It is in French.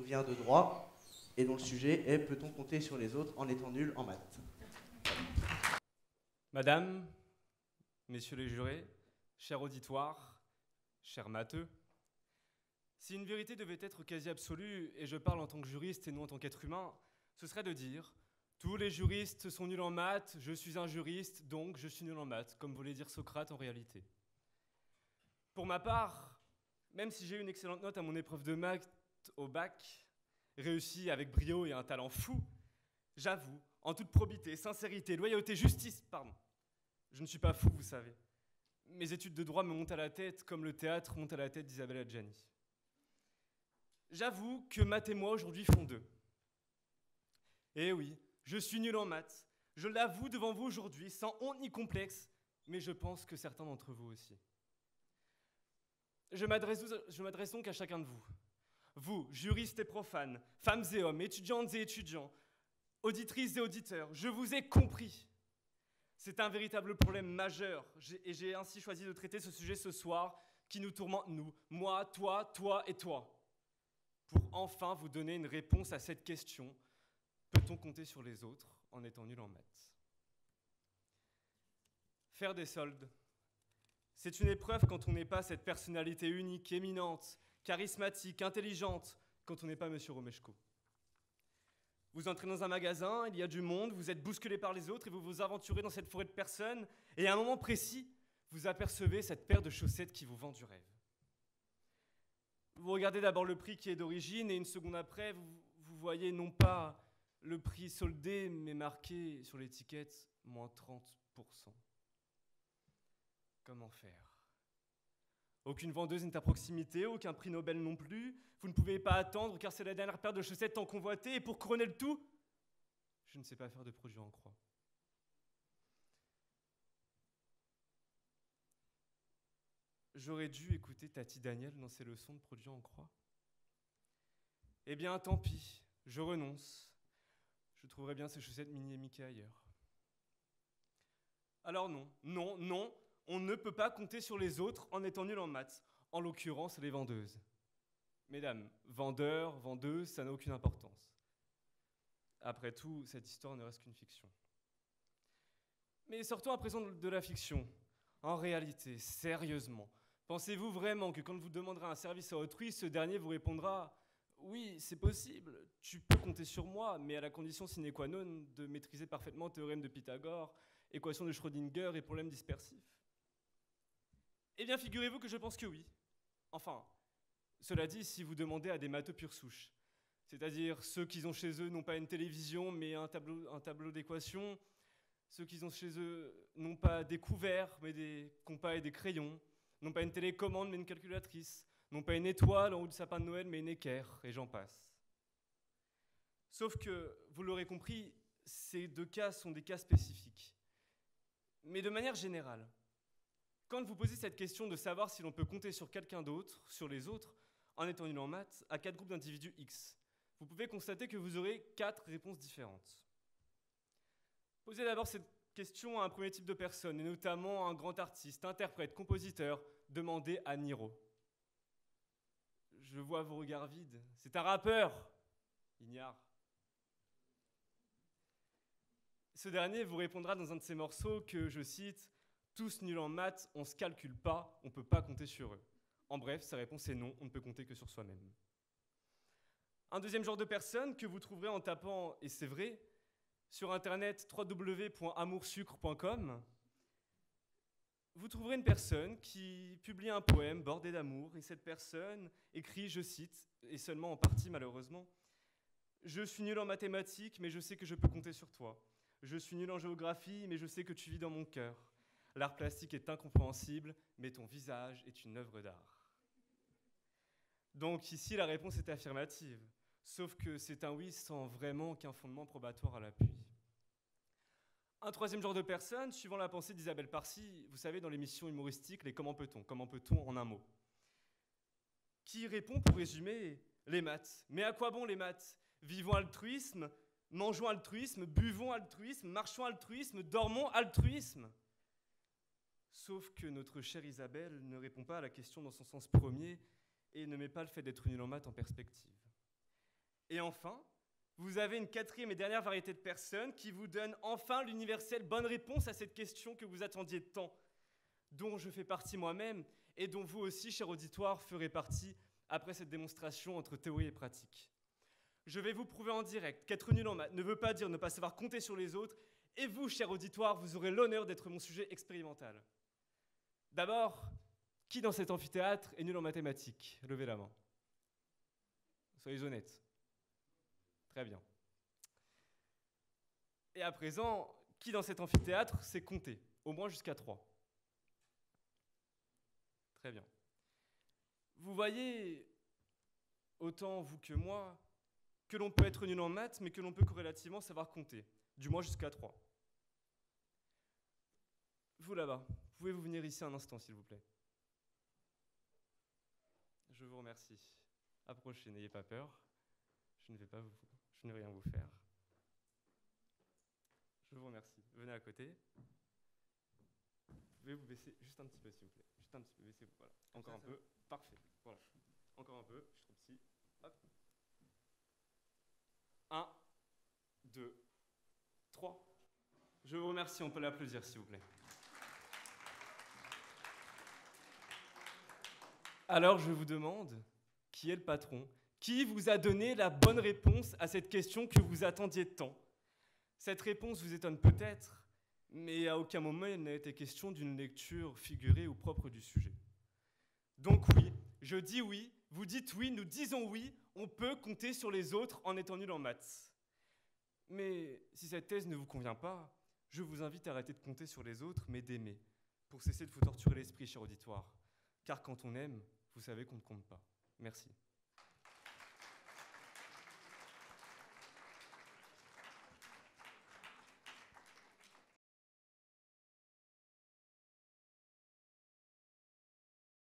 vient de droit et dont le sujet est « Peut-on compter sur les autres en étant nul en maths ?» Madame, messieurs les jurés, cher auditoire, cher matheux, si une vérité devait être quasi absolue, et je parle en tant que juriste et non en tant qu'être humain, ce serait de dire « Tous les juristes sont nuls en maths, je suis un juriste, donc je suis nul en maths », comme voulait dire Socrate en réalité. Pour ma part, même si j'ai eu une excellente note à mon épreuve de maths au bac, réussie avec brio et un talent fou, j'avoue, en toute probité, sincérité, loyauté, justice, pardon, je ne suis pas fou, vous savez. Mes études de droit me montent à la tête comme le théâtre monte à la tête d'Isabelle Adjani. J'avoue que maths et moi aujourd'hui font deux. Eh oui, je suis nul en maths, je l'avoue devant vous aujourd'hui, sans honte ni complexe, mais je pense que certains d'entre vous aussi. Je m'adresse donc à chacun de vous. Vous, juristes et profanes, femmes et hommes, étudiantes et étudiants, auditrices et auditeurs, je vous ai compris. C'est un véritable problème majeur et j'ai ainsi choisi de traiter ce sujet ce soir qui nous tourmente, nous, moi, toi et toi, pour enfin vous donner une réponse à cette question. Peut-on compter sur les autres en étant nul en maths? Faire des soldes. C'est une épreuve quand on n'est pas cette personnalité unique, éminente, charismatique, intelligente, quand on n'est pas Monsieur Romeshko. Vous entrez dans un magasin, il y a du monde, vous êtes bousculé par les autres et vous vous aventurez dans cette forêt de personnes et à un moment précis, vous apercevez cette paire de chaussettes qui vous vend du rêve. Vous regardez d'abord le prix qui est d'origine et une seconde après, vous voyez non pas le prix soldé, mais marqué sur l'étiquette moins 30%. Comment faire? Aucune vendeuse n'est à proximité, aucun prix Nobel non plus. Vous ne pouvez pas attendre car c'est la dernière paire de chaussettes tant convoitée. Et pour couronner le tout, je ne sais pas faire de produit en croix. J'aurais dû écouter Tati Daniel dans ses leçons de produits en croix. Eh bien, tant pis, je renonce. Je trouverai bien ces chaussettes Minnie et Mickey ailleurs. Alors non, on ne peut pas compter sur les autres en étant nul en maths, en l'occurrence les vendeuses. Mesdames, vendeurs, vendeuses, ça n'a aucune importance. Après tout, cette histoire ne reste qu'une fiction. Mais sortons à présent de la fiction. En réalité, sérieusement, pensez-vous vraiment que quand vous demanderez un service à autrui, ce dernier vous répondra « Oui, c'est possible, tu peux compter sur moi, mais à la condition sine qua non de maîtriser parfaitement le théorème de Pythagore, équation de Schrödinger et problème dispersif ?» Eh bien, figurez-vous que je pense que oui. Enfin, cela dit, si vous demandez à des matheux pure souche, c'est-à-dire ceux qui ont chez eux non pas une télévision, mais un tableau d'équations, ceux qui ont chez eux non pas des couverts, mais des compas et des crayons, non pas une télécommande, mais une calculatrice, non pas une étoile en haut du sapin de Noël, mais une équerre, et j'en passe. Sauf que, vous l'aurez compris, ces deux cas sont des cas spécifiques. Mais de manière générale, quand vous posez cette question de savoir si l'on peut compter sur quelqu'un d'autre, sur les autres, en étant nul en maths, à 4 groupes d'individus X, vous pouvez constater que vous aurez 4 réponses différentes. Posez d'abord cette question à un premier type de personne, et notamment un grand artiste, interprète, compositeur, demandez à Niro. Je vois vos regards vides. C'est un rappeur, ignare. Ce dernier vous répondra dans un de ses morceaux que, je cite, « Tous nuls en maths, on ne se calcule pas, on ne peut pas compter sur eux ». En bref, sa réponse est non, on ne peut compter que sur soi-même. Un deuxième genre de personne que vous trouverez en tapant, et c'est vrai, sur internet www.amoursucre.com, vous trouverez une personne qui publie un poème bordé d'amour, et cette personne écrit, je cite, et seulement en partie malheureusement, « Je suis nul en mathématiques, mais je sais que je peux compter sur toi. Je suis nul en géographie, mais je sais que tu vis dans mon cœur. L'art plastique est incompréhensible, mais ton visage est une œuvre d'art. » Donc ici, la réponse est affirmative, sauf que c'est un oui sans vraiment aucun fondement probatoire à l'appui. Un troisième genre de personne, suivant la pensée d'Isabelle Parcy, vous savez, dans l'émission humoristique, les Comment peut-on en un mot, qui répond pour résumer les maths. Mais à quoi bon les maths? Vivons altruisme, mangeons altruisme, buvons altruisme, marchons altruisme, dormons altruisme. Sauf que notre chère Isabelle ne répond pas à la question dans son sens premier et ne met pas le fait d'être nul en maths en perspective. Et enfin, vous avez une quatrième et dernière variété de personnes qui vous donnent enfin l'universelle bonne réponse à cette question que vous attendiez tant, dont je fais partie moi-même et dont vous aussi, cher auditoire, ferez partie après cette démonstration entre théorie et pratique. Je vais vous prouver en direct qu'être nul en maths ne veut pas dire ne pas savoir compter sur les autres, et vous, cher auditoire, vous aurez l'honneur d'être mon sujet expérimental. D'abord, qui dans cet amphithéâtre est nul en mathématiques? Levez la main. Soyez honnêtes. Très bien. Et à présent, qui dans cet amphithéâtre sait compter, au moins jusqu'à 3? Très bien. Vous voyez, autant vous que moi, que l'on peut être nul en maths, mais que l'on peut corrélativement savoir compter, du moins jusqu'à 3. Vous là-bas, pouvez-vous venir ici un instant, s'il vous plaît? Je vous remercie. Approchez, n'ayez pas peur. Je ne vais rien vous faire. Je vous remercie. Venez à côté. Pouvez vous baisser juste un petit peu, s'il vous plaît. Juste un petit peu, baissez-vous. Voilà. Encore un peu. Parfait. Voilà. Encore un peu. Je suis trop petit. Hop. 1, 2, 3. Je vous remercie. On peut l'applaudir, s'il vous plaît. Alors, je vous demande, qui est le patron? Qui vous a donné la bonne réponse à cette question que vous attendiez tant? Cette réponse vous étonne peut-être, mais à aucun moment il n'a été question d'une lecture figurée ou propre du sujet. Donc oui, je dis oui, vous dites oui, nous disons oui, on peut compter sur les autres en étant nul en maths. Mais si cette thèse ne vous convient pas, je vous invite à arrêter de compter sur les autres, mais d'aimer, pour cesser de vous torturer l'esprit, cher auditoire. Car quand on aime, vous savez qu'on ne compte pas. Merci.